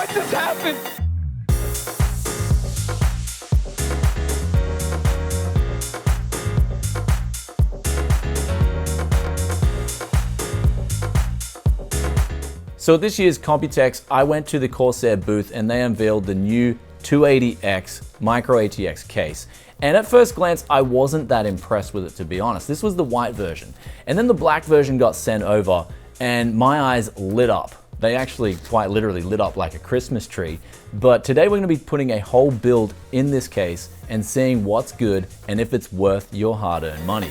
What just happened? So at this year's Computex, I went to the Corsair booth and they unveiled the new 280X micro-atx case. And at first glance, I wasn't that impressed with it, to be honest. This was the white version. And then the black version got sent over and my eyes lit up. They actually quite literally lit up like a Christmas tree. But today we're gonna be putting a whole build in this case and seeing what's good and if it's worth your hard-earned money.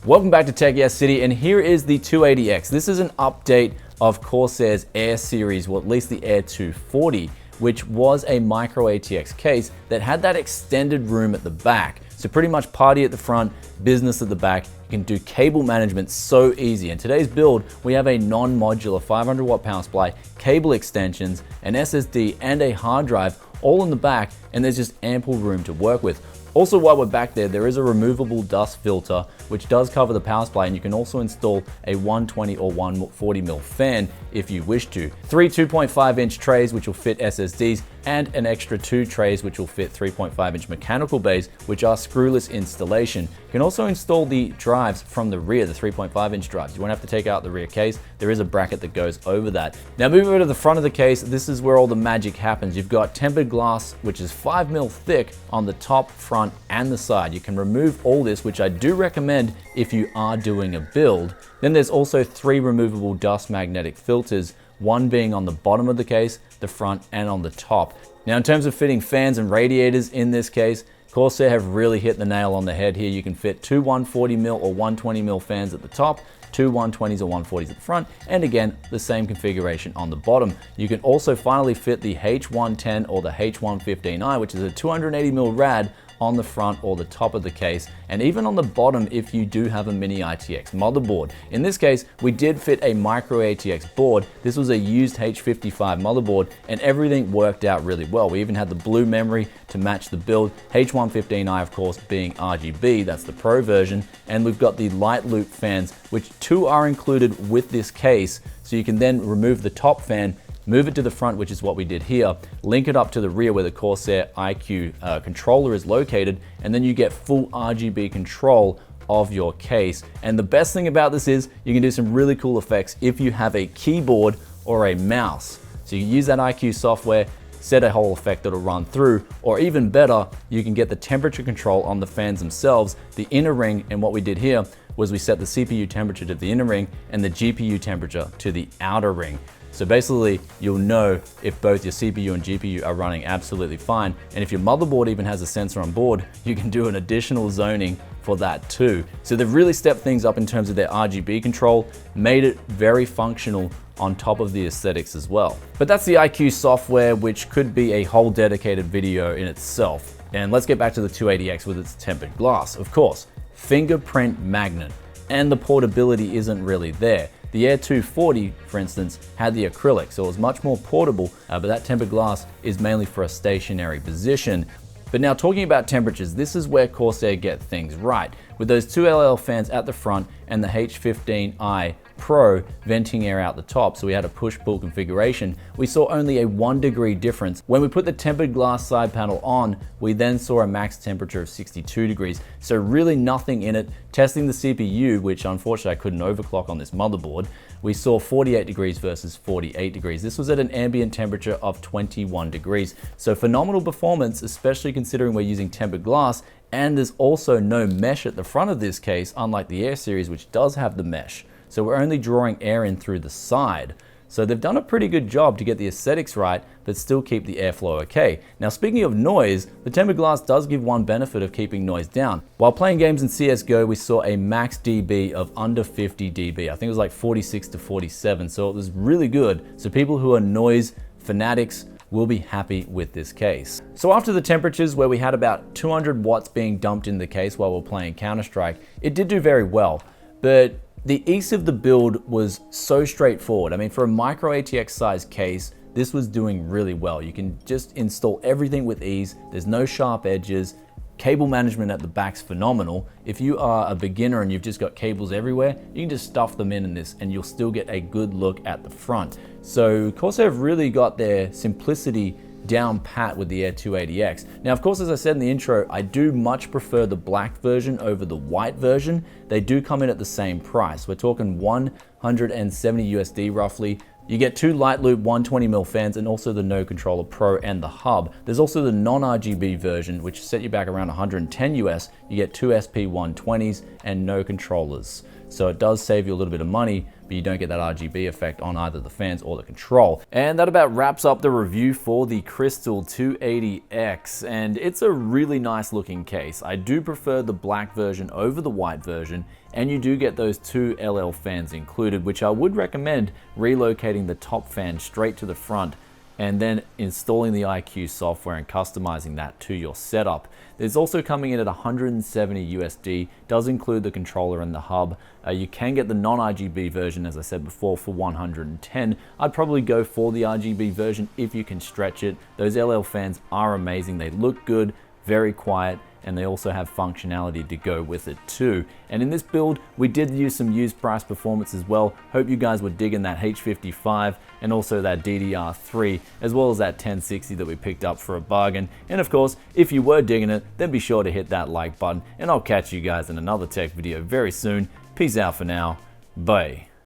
Welcome back to Tech Yes City, and here is the 280X. This is an update of Corsair's Air series, well at least the Air 240, which was a micro-atx case that had that extended room at the back. So pretty much party at the front, business at the back. You can do cable management so easy. In today's build, we have a non-modular 500 watt power supply, cable extensions, an SSD, and a hard drive all in the back, and there's just ample room to work with. Also, while we're back there is a removable dust filter, which does cover the power supply, and you can also install a 120 or 140mm fan if you wish to. 3 2.5-inch trays, which will fit SSDs, and an extra 2 trays, which will fit 3.5-inch mechanical bays, which are screwless installation. You can also install the drives from the rear, the 3.5-inch drives. You won't have to take out the rear case. There is a bracket that goes over that. Now, moving over to the front of the case, this is where all the magic happens. You've got tempered glass, which is 5mm thick on the top, front, and the side. You can remove all this, which I do recommend if you are doing a build. Then there's also 3 removable dust magnetic filters, one being on the bottom of the case, the front, and on the top. Now, in terms of fitting fans and radiators in this case, Corsair have really hit the nail on the head here. You can fit 2 140mm or 120mm fans at the top, 2 120s or 140s at the front, and again, the same configuration on the bottom. You can also finally fit the H110 or the H115i, which is a 280mm rad, on the front or the top of the case, and even on the bottom if you do have a mini-itx motherboard. In this case, we did fit a micro-atx board. This was a used H55 motherboard, and everything worked out really well. We even had the blue memory to match the build. H115i, of course, being RGB, that's the Pro version, and we've got the light loop fans, which 2 are included with this case, so you can then remove the top fan, move it to the front, which is what we did here, link it up to the rear where the Corsair iCUE controller is located, and then you get full RGB control of your case. And the best thing about this is you can do some really cool effects if you have a keyboard or a mouse. So you can use that iCUE software, set a whole effect that'll run through, or even better, you can get the temperature control on the fans themselves, the inner ring, and what we did here was we set the CPU temperature to the inner ring and the GPU temperature to the outer ring. So basically, you'll know if both your CPU and GPU are running absolutely fine. And if your motherboard even has a sensor on board, you can do an additional zoning for that too. So they've really stepped things up in terms of their RGB control, made it very functional on top of the aesthetics as well. But that's the iCUE software, which could be a whole dedicated video in itself. And let's get back to the 280X with its tempered glass. Of course, fingerprint magnet, and the portability isn't really there. The Air 240, for instance, had the acrylic, so it was much more portable, but that tempered glass is mainly for a stationary position. But now talking about temperatures, this is where Corsair get things right. With those 2 LL fans at the front and the H15i Pro venting air out the top, so we had a push-pull configuration, we saw only a 1 degree difference. When we put the tempered glass side panel on, we then saw a max temperature of 62 degrees. So really nothing in it. Testing the CPU, which unfortunately I couldn't overclock on this motherboard, we saw 48 degrees versus 48 degrees. This was at an ambient temperature of 21 degrees. So phenomenal performance, especially considering we're using tempered glass, and there's also no mesh at the front of this case, unlike the Air series, which does have the mesh. So we're only drawing air in through the side. So they've done a pretty good job to get the aesthetics right, but still keep the airflow okay. Now, speaking of noise, the tempered glass does give one benefit of keeping noise down. While playing games in CSGO, we saw a max dB of under 50 dB. I think it was like 46 to 47, so it was really good. So people who are noise fanatics will be happy with this case. So after the temperatures where we had about 200 watts being dumped in the case while we're playing Counter-Strike, it did do very well, but the ease of the build was so straightforward. I mean, for a micro-atx size case, this was doing really well. You can just install everything with ease. There's no sharp edges. Cable management at the back's phenomenal. If you are a beginner and you've just got cables everywhere, you can just stuff them in this and you'll still get a good look at the front. So Corsair have really got their simplicity down pat with the Air 280X. Now, of course, as I said in the intro, I do much prefer the black version over the white version. They do come in at the same price. We're talking 170 USD roughly. You get two light loop 120mm fans and also the No Controller Pro and the hub. There's also the non-RGB version, which set you back around 110 US. You get two SP120s and no controllers. So it does save you a little bit of money, but you don't get that RGB effect on either the fans or the control. And that about wraps up the review for the Crystal 280X, and it's a really nice looking case. I do prefer the black version over the white version, and you do get those two LL fans included, which I would recommend relocating the top fan straight to the front and then installing the IQ software and customizing that to your setup. It's also coming in at 170 USD, does include the controller and the hub. You can get the non-RGB version, as I said before, for 110. I'd probably go for the RGB version if you can stretch it. Those LL fans are amazing. They look good, very quiet, and they also have functionality to go with it too. And in this build, we did use some used price performance as well. Hope you guys were digging that H55 and also that DDR3, as well as that 1060 that we picked up for a bargain. And of course, if you were digging it, then be sure to hit that like button, and I'll catch you guys in another tech video very soon. Peace out for now. Bye.